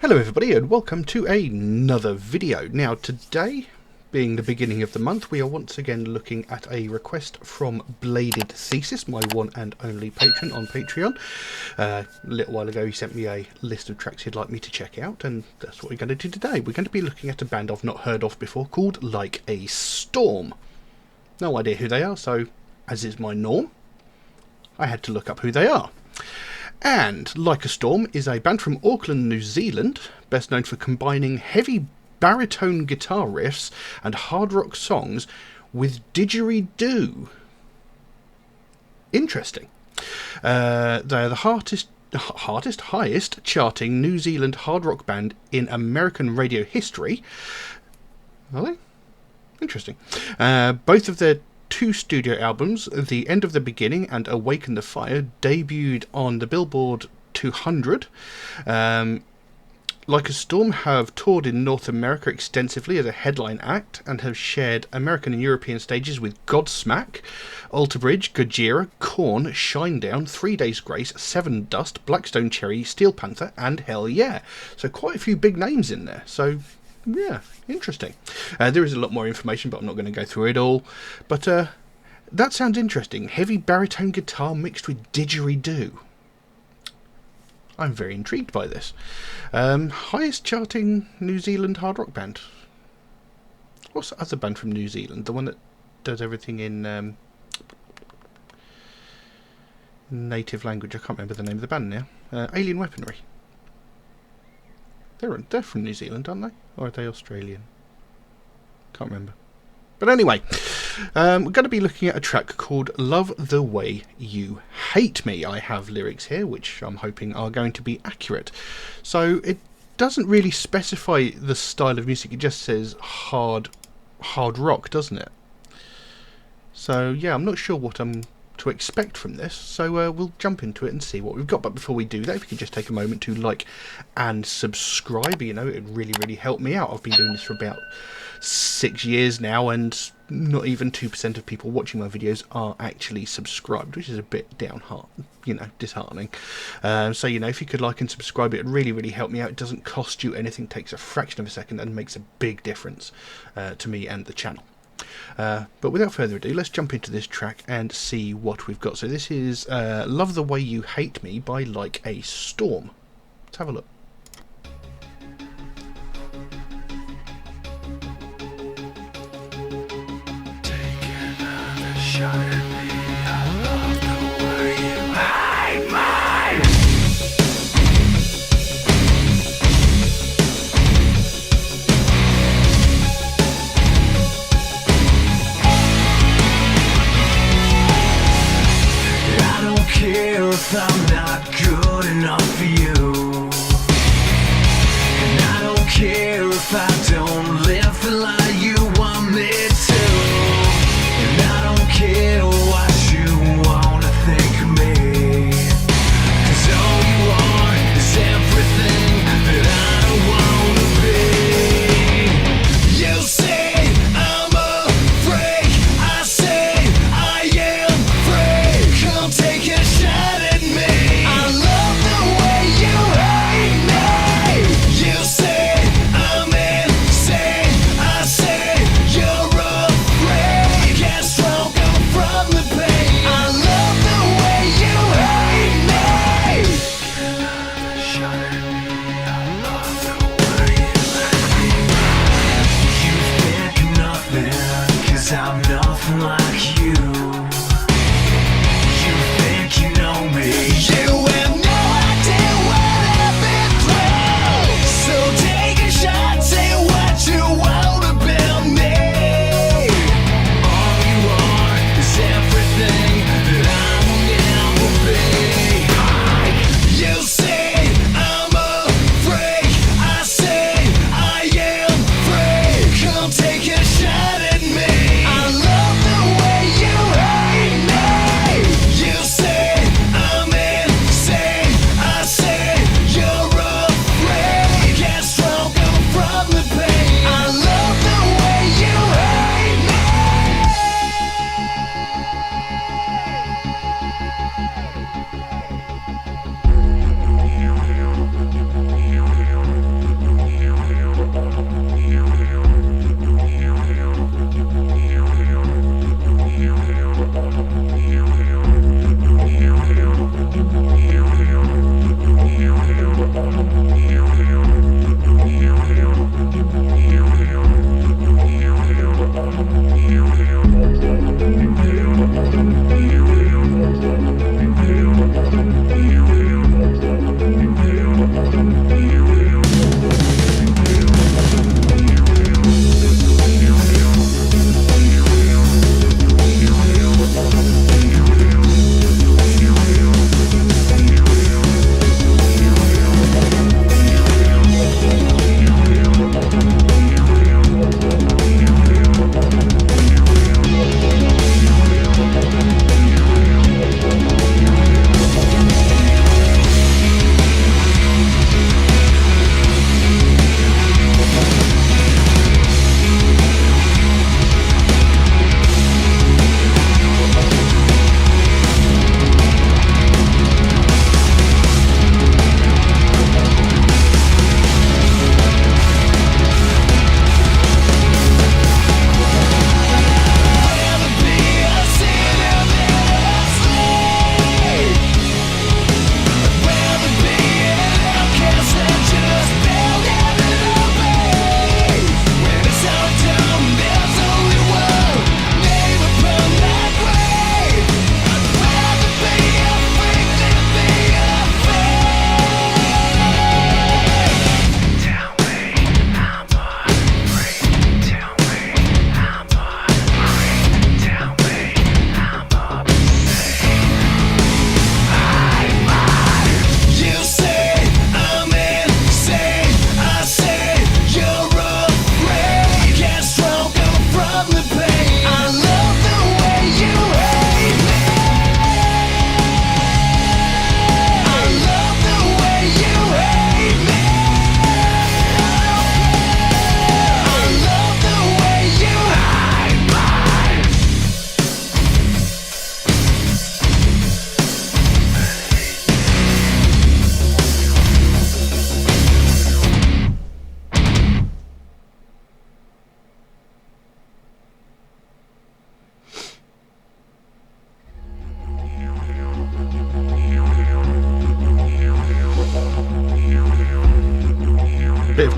Hello everybody and welcome to another video. Now today, being the beginning of the month, we are once again looking at a request from Bladed Thesis, my one and only patron on Patreon. A little while ago he sent me a list of tracks he'd like me to check out, and that's what we're going to do today. We're going to be looking at a band I've not heard of before called Like a Storm. No idea who they are, so as is my norm, I had to look up who they are. And Like a Storm is a band from Auckland, New Zealand, best known for combining heavy baritone guitar riffs and hard rock songs with didgeridoo. Interesting. They are the highest charting New Zealand hard rock band in American radio history. Are they? Interesting. Both of their two studio albums, The End of the Beginning and Awaken the Fire, debuted on the Billboard 200. Like a Storm have toured in North America extensively as a headline act and have shared American and European stages with Godsmack, Alter Bridge, Gojira, Korn, Shinedown, 3 Days Grace, Seven Dust, Blackstone Cherry, Steel Panther and Hell Yeah. So quite a few big names in there. So yeah, interesting. There is a lot more information, but I'm not going to go through it all. But that sounds interesting. Heavy baritone guitar mixed with didgeridoo. I'm very intrigued by this. Highest charting New Zealand hard rock band. What's the other band from New Zealand? The one that does everything in native language. I can't remember the name of the band now. Alien Weaponry. They're from New Zealand, aren't they? Or are they Australian? Can't remember. But anyway, we're going to be looking at a track called Love the Way You Hate Me. I have lyrics here, which I'm hoping are going to be accurate. So it doesn't really specify the style of music. It just says hard rock, doesn't it? So yeah, I'm not sure what I'm to expect from this, so we'll jump into it and see what we've got. But before we do that, if you could just take a moment to like and subscribe, you know, it would really help me out. I've been doing this for about 6 years now, and not even 2% of people watching my videos are actually subscribed, which is a bit disheartening. So you know, if you could like and subscribe, it would really help me out. It doesn't cost you anything, takes a fraction of a second, and makes a big difference to me and the channel. But without further ado, let's jump into this track and see what we've got. So this is Love the Way You Hate Me by Like a Storm. Let's have a look. Take another shot at me. I love the way you hate me. Care if I'm not good enough for you, and I don't care if I don't live the life you want me to, and I don't care what you wanna think of me, 'cause all you are is everything that I wanna be. You say I'm a freak, I say I am free. Come take a shot at me. I love the way you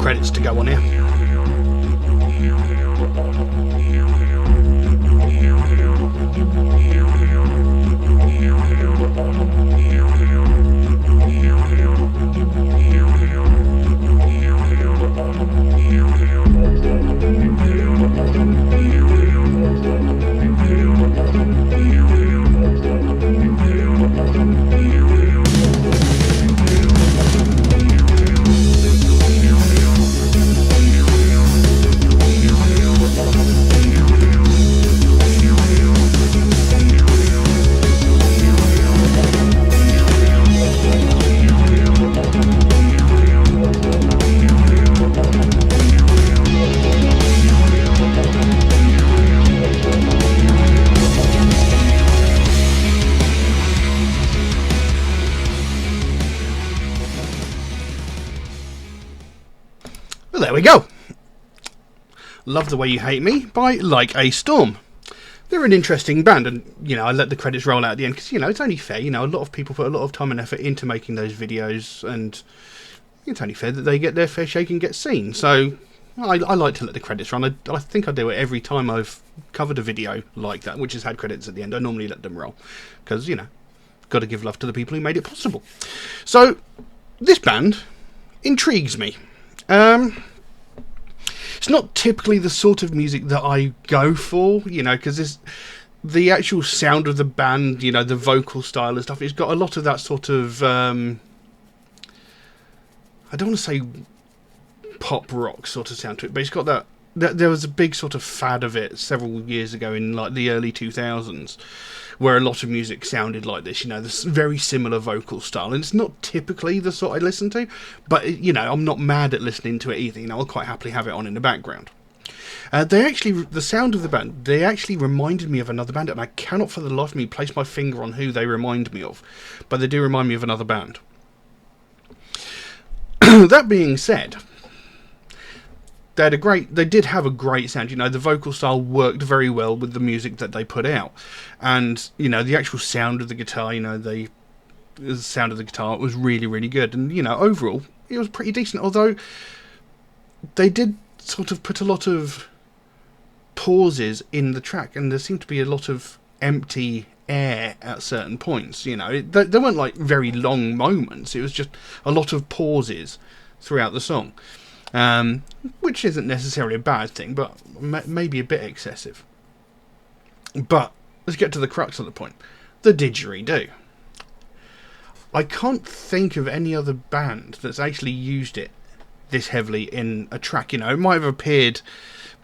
credits to go on here. Well, there we go. Love the Way You Hate Me by Like a Storm. They're an interesting band, and I let the credits roll out at the end because it's only fair. A lot of people put a lot of time and effort into making those videos, and it's only fair that they get their fair shake and get seen. So I like to let the credits run. I think I do it every time I've covered a video like that, which has had credits at the end. I normally let them roll because got to give love to the people who made it possible. So this band intrigues me. It's not typically the sort of music that I go for, because the actual sound of the band, the vocal style and stuff, it's got a lot of that sort of, I don't want to say pop rock sort of sound to it, but it's got that there was a big sort of fad of it several years ago in like the early 2000s, where a lot of music sounded like this, this very similar vocal style, and it's not typically the sort I listen to, but I'm not mad at listening to it either. I'll quite happily have it on in the background. The sound of the band, they actually reminded me of another band, and I cannot for the life of me place my finger on who they remind me of, but they do remind me of another band. That being said, they did have a great sound. The vocal style worked very well with the music that they put out, and the actual sound of the guitar, the sound of the guitar was really, really good, and overall it was pretty decent. Although they did sort of put a lot of pauses in the track, and there seemed to be a lot of empty air at certain points. They weren't like very long moments. It was just a lot of pauses throughout the song. Which isn't necessarily a bad thing, but maybe a bit excessive. But let's get to the crux of the point. The didgeridoo. I can't think of any other band that's actually used it this heavily in a track. It might have appeared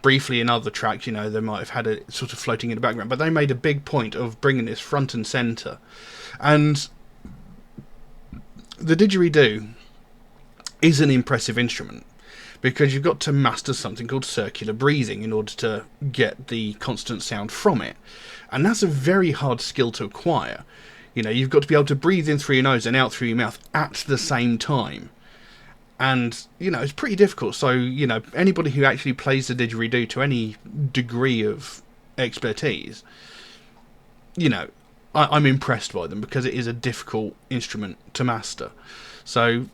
briefly in other tracks. They might have had it sort of floating in the background, but they made a big point of bringing this front and centre. And the didgeridoo is an impressive instrument, because you've got to master something called circular breathing in order to get the constant sound from it. And that's a very hard skill to acquire. You've got to be able to breathe in through your nose and out through your mouth at the same time. And, it's pretty difficult. So, anybody who actually plays the didgeridoo to any degree of expertise, I'm impressed by them, because it is a difficult instrument to master. So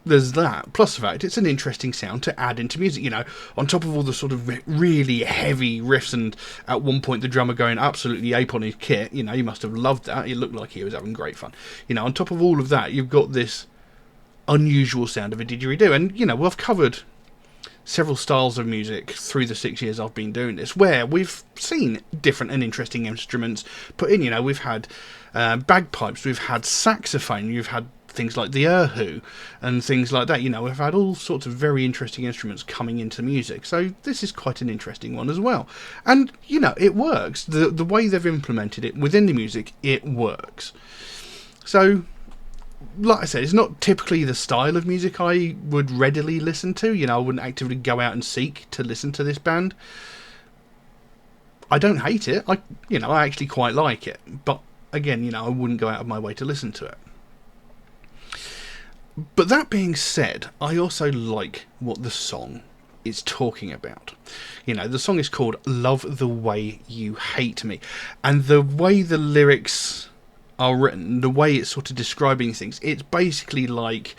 there's that, plus the fact it's an interesting sound to add into music, on top of all the sort of really heavy riffs, and at one point the drummer going absolutely ape on his kit. You must have loved that. It looked like he was having great fun. On top of all of that, you've got this unusual sound of a didgeridoo, and I've covered several styles of music through the 6 years I've been doing this, where we've seen different and interesting instruments put in. We've had bagpipes, we've had saxophone, you've had things like the erhu and things like that. We've had all sorts of very interesting instruments coming into music, so this is quite an interesting one as well. And it works. The way they've implemented it within the music, it works. So like I said, it's not typically the style of music I would readily listen to. I wouldn't actively go out and seek to listen to this band. I don't hate it. I actually quite like it, but again, I wouldn't go out of my way to listen to it. But that being said, I also like what the song is talking about. The song is called Love the Way You Hate Me. And the way the lyrics are written, the way it's sort of describing things, it's basically like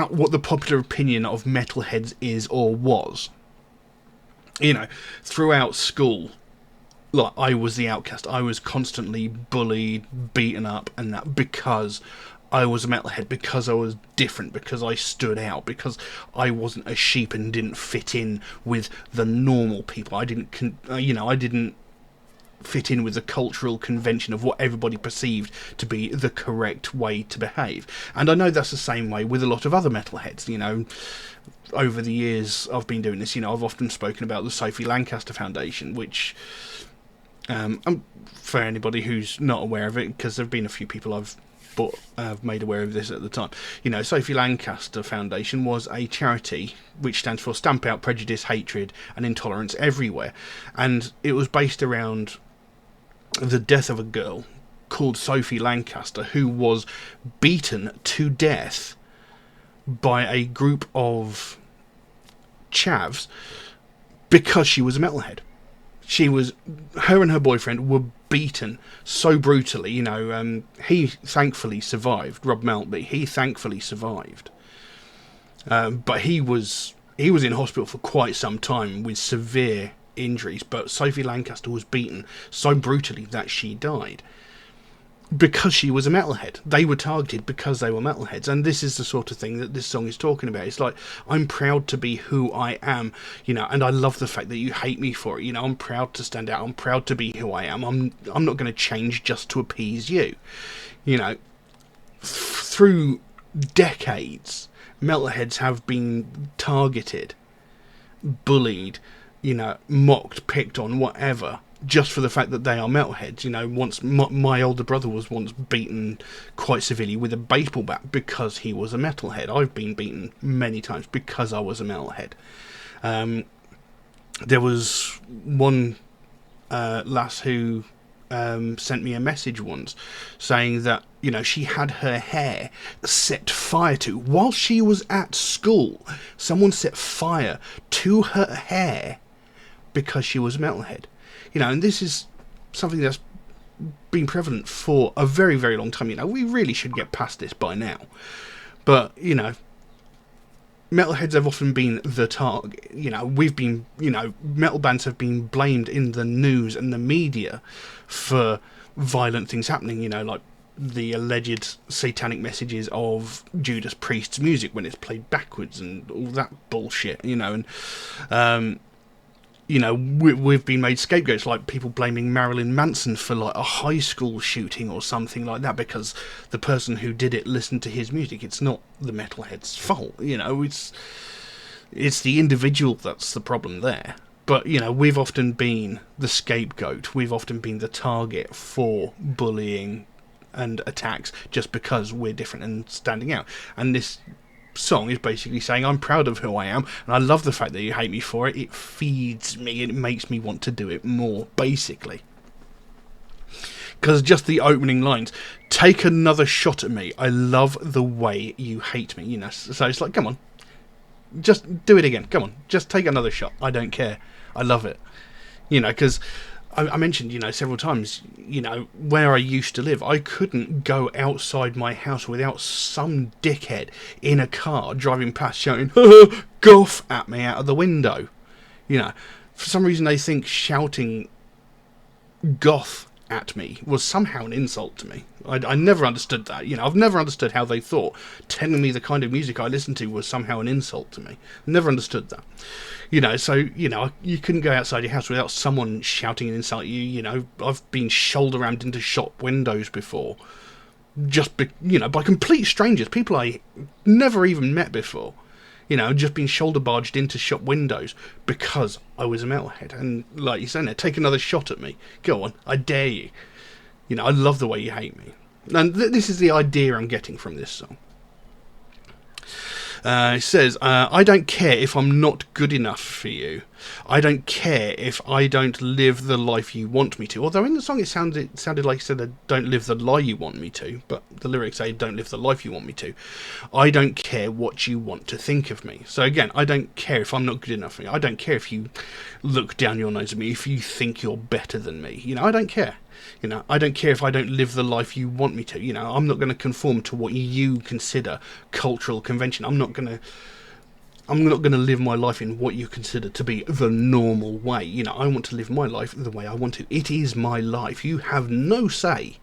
what the popular opinion of metalheads is or was. You know, throughout school, like, I was the outcast. I was constantly bullied, beaten up, and that because I was a metalhead, because I was different, because I stood out, because I wasn't a sheep and didn't fit in with the normal people. I didn't fit in with the cultural convention of what everybody perceived to be the correct way to behave. And I know that's the same way with a lot of other metalheads. You know, over the years I've been doing this, you know, I've often spoken about the Sophie Lancaster Foundation, which, for anybody who's not aware of it, because there have been a few people I've made aware of this at the time. You know, Sophie Lancaster Foundation was a charity which stands for Stamp Out Prejudice, Hatred and Intolerance Everywhere, and it was based around the death of a girl called Sophie Lancaster, who was beaten to death by a group of chavs because she was a metalhead. Her and her boyfriend were beaten so brutally. You know, he thankfully survived. Rob Maltby, he thankfully survived, but he was in hospital for quite some time with severe injuries. But Sophie Lancaster was beaten so brutally that she died because she was a metalhead. They were targeted because they were metalheads, and this is the sort of thing that this song is talking about. It's like, I'm proud to be who I am, you know, and I love the fact that you hate me for it. You know, I'm proud to stand out. I'm proud to be who I am. I'm not going to change just to appease you. You know, through decades, metalheads have been targeted, bullied, you know, mocked, picked on, whatever, just for the fact that they are metalheads. You know, once my older brother was once beaten quite severely with a baseball bat because he was a metalhead. I've been beaten many times because I was a metalhead. There was one lass who sent me a message once saying that, you know, she had her hair set fire to while she was at school. Someone set fire to her hair because she was a metalhead. You know, and this is something that's been prevalent for a very, very long time. You know, we really should get past this by now. But, you know, metalheads have often been the target. You know, metal bands have been blamed in the news and the media for violent things happening. You know, like the alleged satanic messages of Judas Priest's music when it's played backwards and all that bullshit. You know, and you know, we've been made scapegoats, like people blaming Marilyn Manson for like a high school shooting or something like that because the person who did it listened to his music. It's not the metalhead's fault, you know, it's the individual that's the problem there. But, you know, we've often been the scapegoat, we've often been the target for bullying and attacks just because we're different and standing out. And this song is basically saying, I'm proud of who I am, and I love the fact that you hate me for it. It feeds me, it makes me want to do it more, basically. Because just the opening lines, take another shot at me, I love the way you hate me, you know. So it's like, come on, just do it again, come on, just take another shot, I don't care, I love it. You know, because I mentioned, you know, several times, you know, where I used to live, I couldn't go outside my house without some dickhead in a car driving past shouting, goth at me out of the window. You know, for some reason they think shouting goth at me was somehow an insult to me. I never understood that. You know, I've never understood how they thought telling me the kind of music I listened to was somehow an insult to me. Never understood that. You know, so, you know, you couldn't go outside your house without someone shouting and insult you. You know, I've been shoulder rammed into shop windows before, you know, by complete strangers, people I never even met before. You know, just been shoulder barged into shop windows because I was a metalhead. And like you're saying there, take another shot at me. Go on, I dare you. You know, I love the way you hate me. And this is the idea I'm getting from this song. It says, I don't care if I'm not good enough for you. I don't care if I don't live the life you want me to. Although in the song it sounded like it said, don't live the lie you want me to. But the lyrics say, don't live the life you want me to. I don't care what you want to think of me. So again, I don't care if I'm not good enough for you. I don't care if you look down your nose at me, if you think you're better than me. You know, I don't care. You know, I don't care if I don't live the life you want me to. You know, I'm not going to conform to what you consider cultural convention. I'm not going to live my life in what you consider to be the normal way. You know, I want to live my life the way I want to. It is my life. You have no say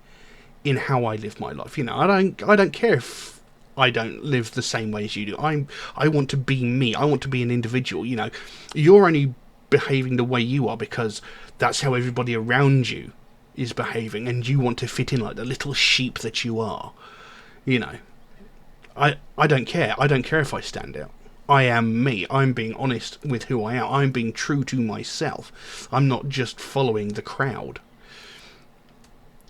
in how I live my life. You know, I don't care if I don't live the same way as you do. I want to be me. I want to be an individual. You know, you're only behaving the way you are because that's how everybody around you is behaving, and you want to fit in like the little sheep that you are. You know, I don't care. I don't care if I stand out. I am me. I'm being honest with who I am. I'm being true to myself. I'm not just following the crowd.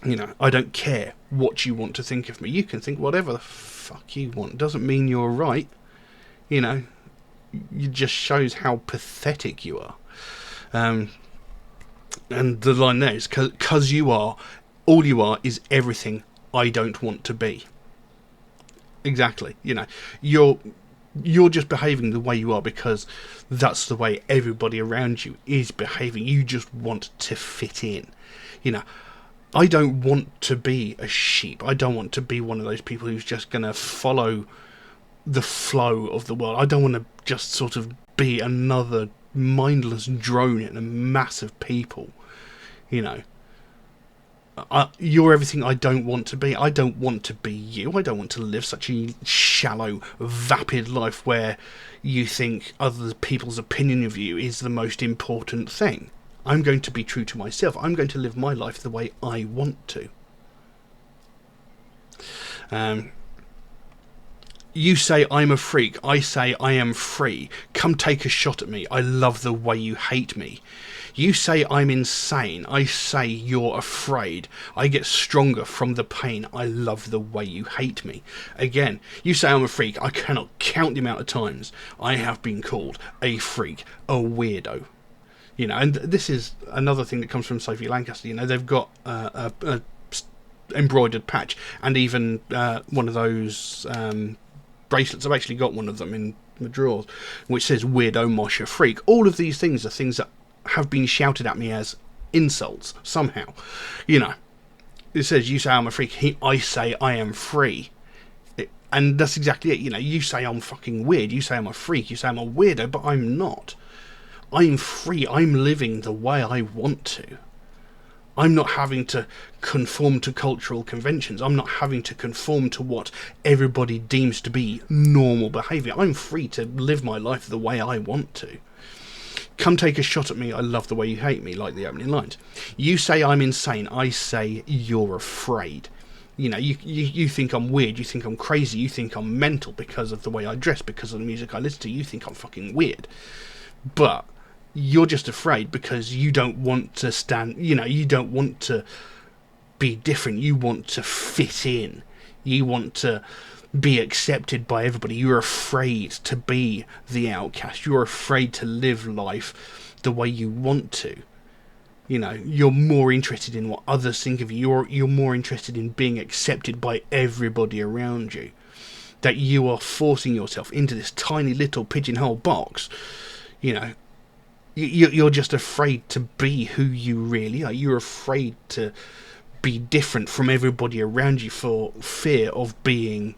You know, I don't care what you want to think of me. You can think whatever the fuck you want. Doesn't mean you're right. You know, it just shows how pathetic you are. And the line there is, because you are, all you are is everything I don't want to be. Exactly. You know, you're just behaving the way you are because that's the way everybody around you is behaving. You just want to fit in. You know, I don't want to be a sheep. I don't want to be one of those people who's just going to follow the flow of the world. I don't want to just sort of be another mindless drone in a mass of people. You know, you're everything I don't want to be. I don't want to be you. I don't want to live such a shallow, vapid life where you think other people's opinion of you is the most important thing. I'm going to be true to myself. I'm going to live my life the way I want to. You say I'm a freak. I say I am free. Come take a shot at me. I love the way you hate me. You say I'm insane. I say you're afraid. I get stronger from the pain. I love the way you hate me. Again, you say I'm a freak. I cannot count the amount of times I have been called a freak, a weirdo. You know, and this is another thing that comes from Sophie Lancaster. You know, they've got a embroidered patch, and even one of those bracelets. I've actually got one of them in my drawers, which says "Weirdo, Mosher, Freak." All of these things are things that have been shouted at me as insults somehow. You know, it says you say I'm a freak. I say I am free. And that's exactly it. You know, you say I'm fucking weird. You say I'm a freak. You say I'm a weirdo, but I'm not. I'm free. I'm living the way I want to. I'm not having to conform to cultural conventions. I'm not having to conform to what everybody deems to be normal behaviour. I'm free to live my life the way I want to. Come take a shot at me. I love the way you hate me, like the opening lines. You say I'm insane. I say you're afraid. You know, you think I'm weird. You think I'm crazy. You think I'm mental because of the way I dress, because of the music I listen to. You think I'm fucking weird. But you're just afraid because you don't want to stand, you know, you don't want to be different. You want to fit in. You want to be accepted by everybody. You're afraid to be the outcast. You're afraid to live life the way you want to. You know, you're more interested in what others think of you. You're more interested in being accepted by everybody around you. That you are forcing yourself into this tiny little pigeonhole box. You know, you're just afraid to be who you really are. You're afraid to be different from everybody around you for fear of being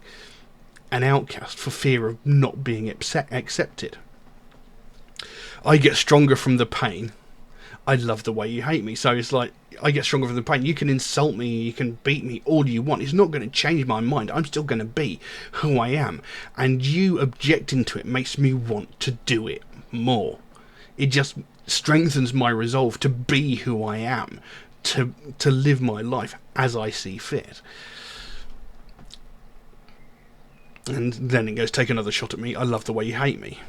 an outcast, for fear of not being accepted. I get stronger from the pain. I love the way you hate me. So it's like, I get stronger from the pain. You can insult me, you can beat me all you want. It's not going to change my mind. I'm still going to be who I am. And you objecting to it makes me want to do it more. It just strengthens my resolve to be who I am, to live my life as I see fit. And then it goes, take another shot at me. I love the way you hate me.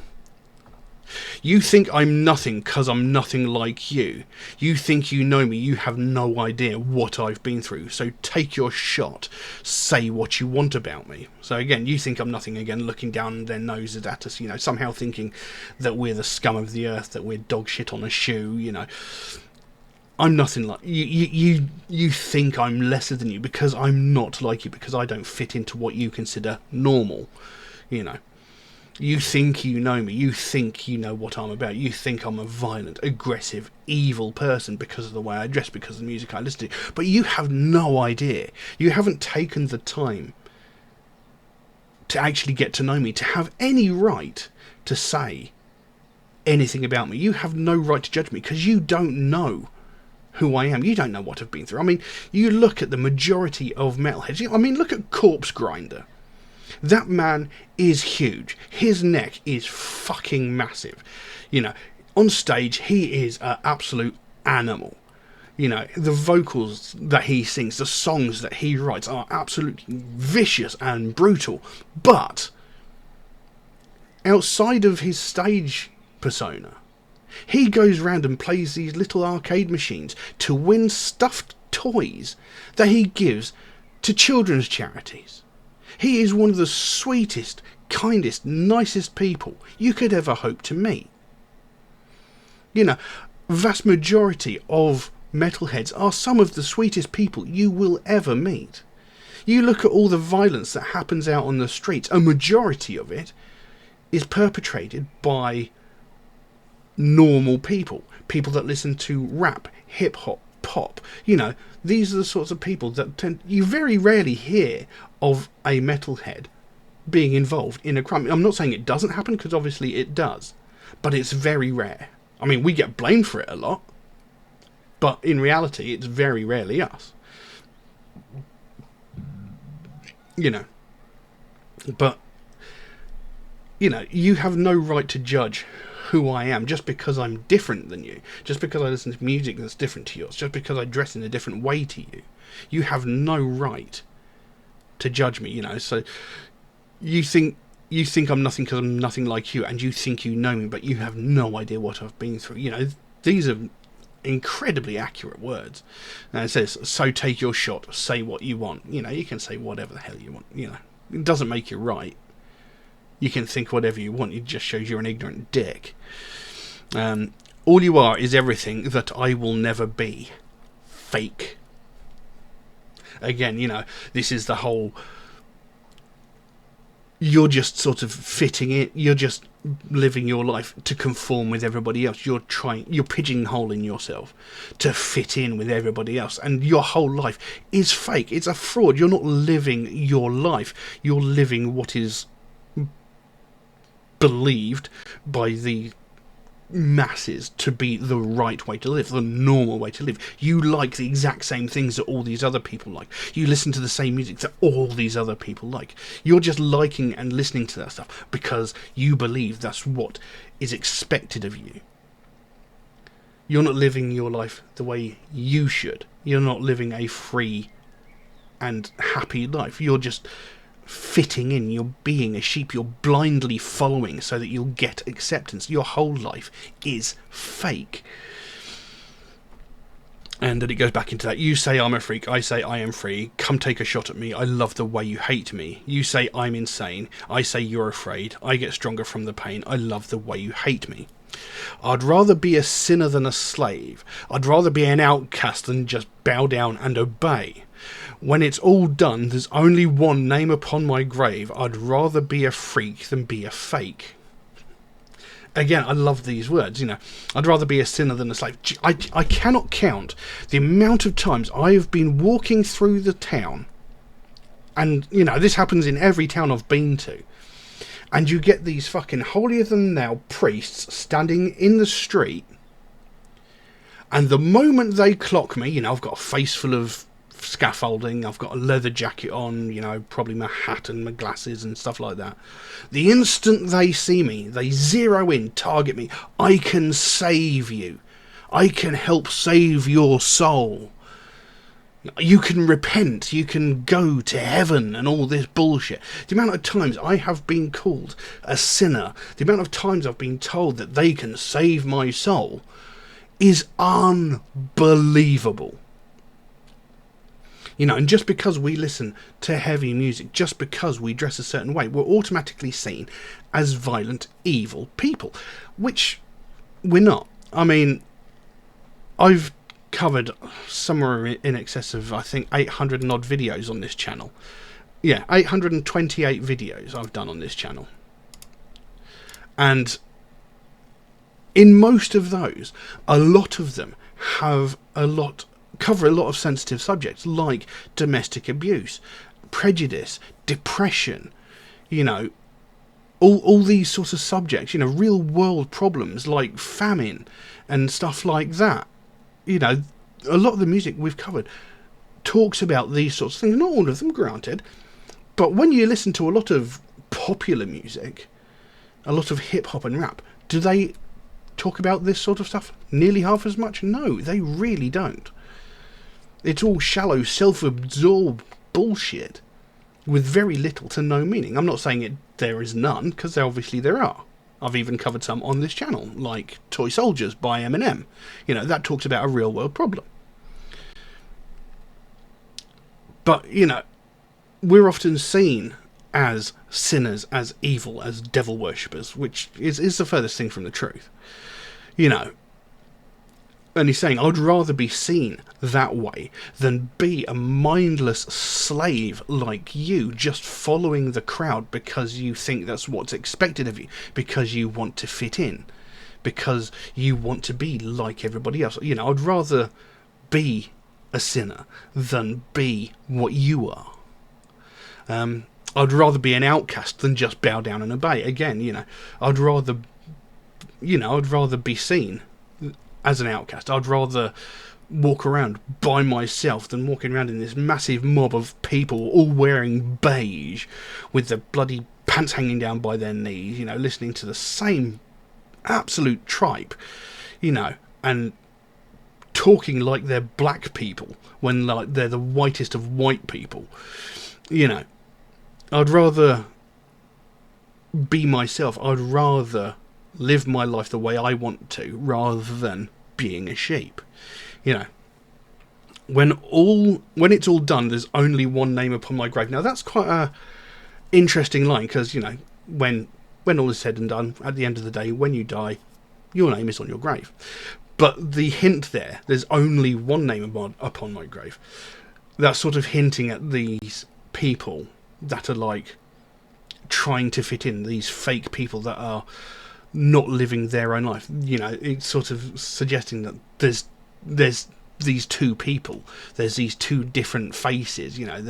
You think I'm nothing because I'm nothing like you. You think you know me. You have no idea what I've been through. So take your shot. Say what you want about me. So again, you think I'm nothing, again, looking down their noses at us, you know, somehow thinking that we're the scum of the earth, that we're dog shit on a shoe, you know. I'm nothing like you. You think I'm lesser than you because I'm not like you, because I don't fit into what you consider normal, you know. You think you know me. You think you know what I'm about. You think I'm a violent, aggressive, evil person because of the way I dress, because of the music I listen to. But you have no idea. You haven't taken the time to actually get to know me, to have any right to say anything about me. You have no right to judge me because you don't know who I am. You don't know what I've been through. I mean, you look at the majority of metalheads. I mean, look at Corpse Grinder. That man is huge. His neck is fucking massive. You know, on stage, he is an absolute animal. You know, the vocals that he sings, the songs that he writes are absolutely vicious and brutal. But outside of his stage persona, he goes around and plays these little arcade machines to win stuffed toys that he gives to children's charities. He is one of the sweetest, kindest, nicest people you could ever hope to meet. You know, vast majority of metalheads are some of the sweetest people you will ever meet. You look at all the violence that happens out on the streets, a majority of it is perpetrated by normal people. People that listen to rap, hip-hop, pop. You know, these are the sorts of people that you very rarely hear of a metalhead being involved in a crime. I'm not saying it doesn't happen, because obviously it does, but it's very rare. I mean, we get blamed for it a lot, but in reality, it's very rarely us. You know, but, you know, you have no right to judge who I am just because I'm different than you, just because I listen to music that's different to yours, just because I dress in a different way to you. You have no right to judge me, you know. So you think I'm nothing because I'm nothing like you, and you think you know me, but you have no idea what I've been through. You know, these are incredibly accurate words. And it says, so take your shot, say what you want. You know, you can say whatever the hell you want, you know. It doesn't make you right. You can think whatever you want. It just shows you're an ignorant dick. All you are is everything that I will never be. Fake. Again, you know, this is the whole... You're just sort of fitting in. You're just living your life to conform with everybody else. You're pigeonholing yourself to fit in with everybody else. And your whole life is fake. It's a fraud. You're not living your life. You're living what is believed by the masses to be the right way to live, the normal way to live. You like the exact same things that all these other people like. You listen to the same music that all these other people like. You're just liking and listening to that stuff because you believe that's what is expected of you. You're not living your life the way you should. You're not living a free and happy life. You're just fitting in. You're being a sheep. You're blindly following so that you'll get acceptance. Your whole life is fake. And then it goes back into that. You say I'm a freak. I say I am free. Come take a shot at me. I love the way you hate me. You say I'm insane. I say you're afraid. I get stronger from the pain. I love the way you hate me. I'd rather be a sinner than a slave. I'd rather be an outcast than just bow down and obey. When it's all done, there's only one name upon my grave. I'd rather be a freak than be a fake. Again, I love these words, you know. I'd rather be a sinner than a slave. I cannot count the amount of times I have been walking through the town. And, you know, this happens in every town I've been to. And you get these fucking holier-than-thou priests standing in the street. And the moment they clock me, you know, I've got a face full of scaffolding, I've got a leather jacket on, you know, probably my hat and my glasses and stuff like that. The instant they see me, they zero in, target me. I can save you. I can help save your soul. You can repent, you can go to heaven and all this bullshit. The amount of times I have been called a sinner, the amount of times I've been told that they can save my soul is unbelievable. You know, and just because we listen to heavy music, just because we dress a certain way, we're automatically seen as violent, evil people, which we're not. I mean, I've covered somewhere in excess of, I think, 800 and odd videos on this channel. Yeah, 828 videos I've done on this channel. And in most of those, a lot of them cover a lot of sensitive subjects like domestic abuse, prejudice, depression, you know, all these sorts of subjects, you know, real world problems like famine and stuff like that. You know, a lot of the music we've covered talks about these sorts of things. Not all of them, granted, but when you listen to a lot of popular music, a lot of hip hop and rap, do they talk about this sort of stuff nearly half as much? No, they really don't. It's all shallow, self-absorbed bullshit with very little to no meaning. I'm not saying there is none, because obviously there are. I've even covered some on this channel, like Toy Soldiers by Eminem. You know, that talks about a real world problem. But, you know, we're often seen as sinners, as evil, as devil worshippers, which is the furthest thing from the truth. You know, and he's saying, I'd rather be seen that way than be a mindless slave like you, just following the crowd because you think that's what's expected of you, because you want to fit in, because you want to be like everybody else. You know, I'd rather be a sinner than be what you are. I'd rather be an outcast than just bow down and obey. Again, you know, I'd rather be seen as an outcast. I'd rather walk around by myself than walking around in this massive mob of people all wearing beige with their bloody pants hanging down by their knees, you know, listening to the same absolute tripe, you know, and talking like they're black people when like they're the whitest of white people. You know, I'd rather be myself. I'd rather live my life the way I want to, rather than being a sheep. You know, when it's all done, there's only one name upon my grave. Now that's quite a interesting line, because, you know, when all is said and done, at the end of the day, when you die, your name is on your grave. But the hint there's only one name upon my grave. That's sort of hinting at these people that are like trying to fit in, these fake people that are not living their own life. You know, it's sort of suggesting that there's these two people, there's these two different faces. You know,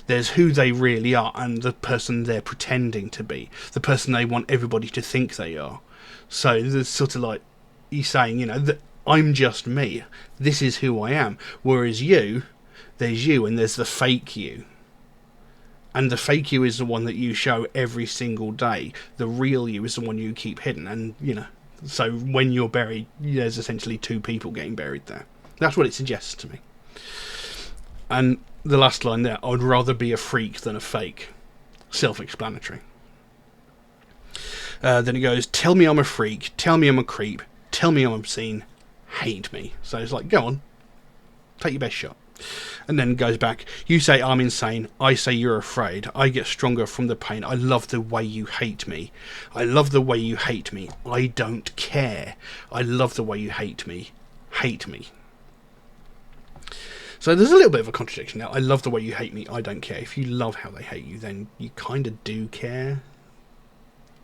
there's who they really are and the person they're pretending to be, the person they want everybody to think they are. So there's sort of like he's saying, you know, that I'm just me, this is who I am, whereas there's you and there's the fake you. And the fake you is the one that you show every single day. The real you is the one you keep hidden. And, you know, so when you're buried, there's essentially two people getting buried there. That's what it suggests to me. And the last line there, I'd rather be a freak than a fake. Self-explanatory. Then it goes, tell me I'm a freak, tell me I'm a creep, tell me I'm obscene, hate me. So it's like, go on, take your best shot. And then goes back, you say I'm insane, I say you're afraid, I get stronger from the pain, I love the way you hate me, I love the way you hate me, I don't care, I love the way you hate me, hate me. So there's a little bit of a contradiction now. I love the way you hate me, I don't care. If you love how they hate you, then you kind of do care,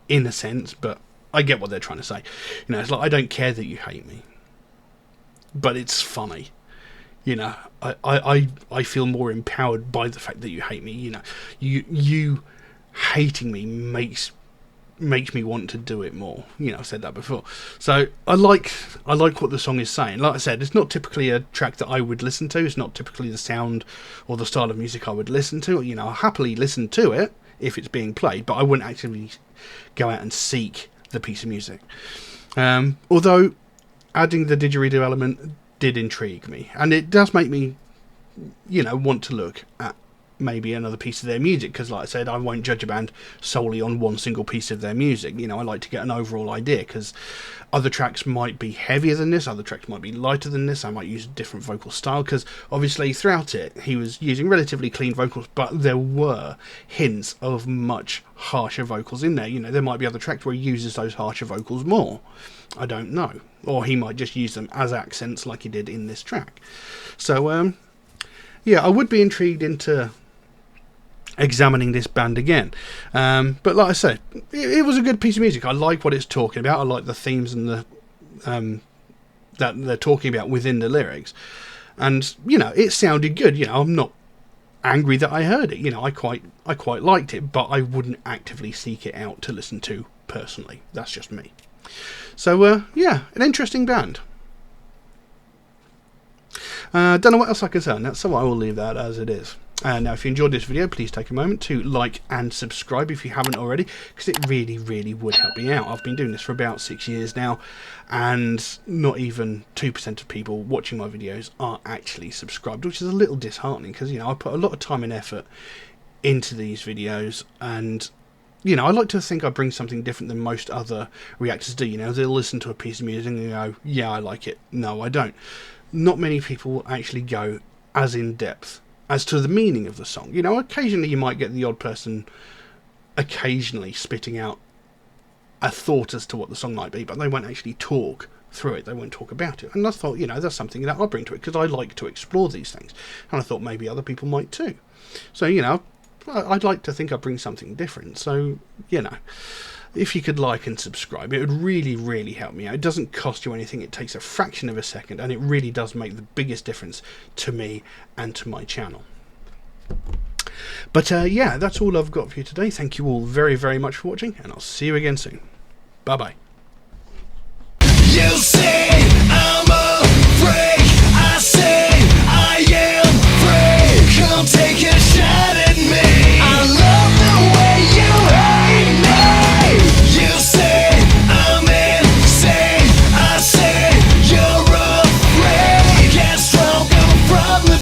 in a sense, but I get what they're trying to say. You know, it's like, I don't care that you hate me, but it's funny. You know, I feel more empowered by the fact that you hate me. You know, you hating me makes me want to do it more. You know, I've said that before. So I like what the song is saying. Like I said, it's not typically a track that I would listen to. It's not typically the sound or the style of music I would listen to. You know, I'll happily listen to it if it's being played, but I wouldn't actually go out and seek the piece of music. Although adding the didgeridoo element did intrigue me, and it does make me, you know, want to look at maybe another piece of their music, because like I said, I won't judge a band solely on one single piece of their music. You know, I like to get an overall idea, because other tracks might be heavier than this, other tracks might be lighter than this, I might use a different vocal style, because obviously throughout it he was using relatively clean vocals, but there were hints of much harsher vocals in there. You know, there might be other tracks where he uses those harsher vocals more, I don't know, or he might just use them as accents like he did in this track. So yeah, I would be intrigued into examining this band again. But like I said, it was a good piece of music. I like what it's talking about. I like the themes and the that they're talking about within the lyrics. And, you know, it sounded good. You know, I'm not angry that I heard it. You know, I quite liked it, but I wouldn't actively seek it out to listen to personally. That's just me. So, yeah, an interesting band. Don't know what else I can say on that, so I will leave that as it is. Now, if you enjoyed this video, please take a moment to like and subscribe if you haven't already, because it really, really would help me out. I've been doing this for about 6 years now, and not even 2% of people watching my videos are actually subscribed, which is a little disheartening, because, you know, I put a lot of time and effort into these videos, and, you know, I like to think I bring something different than most other reactors do. You know, they'll listen to a piece of music and they go, yeah, I like it. No, I don't. Not many people will actually go as in depth as to the meaning of the song. You know, occasionally you might get the odd person occasionally spitting out a thought as to what the song might be, but they won't actually talk through it. They won't talk about it. And I thought, you know, that's something that I'll bring to it, because I like to explore these things. And I thought maybe other people might too. So, you know, I'd like to think I bring something different. So, you know, if you could like and subscribe, it would really, really help me out. It doesn't cost you anything. It takes a fraction of a second, and it really does make the biggest difference to me and to my channel. But yeah, that's all I've got for you today. Thank you all very, very much for watching, and I'll see you again soon. Bye bye.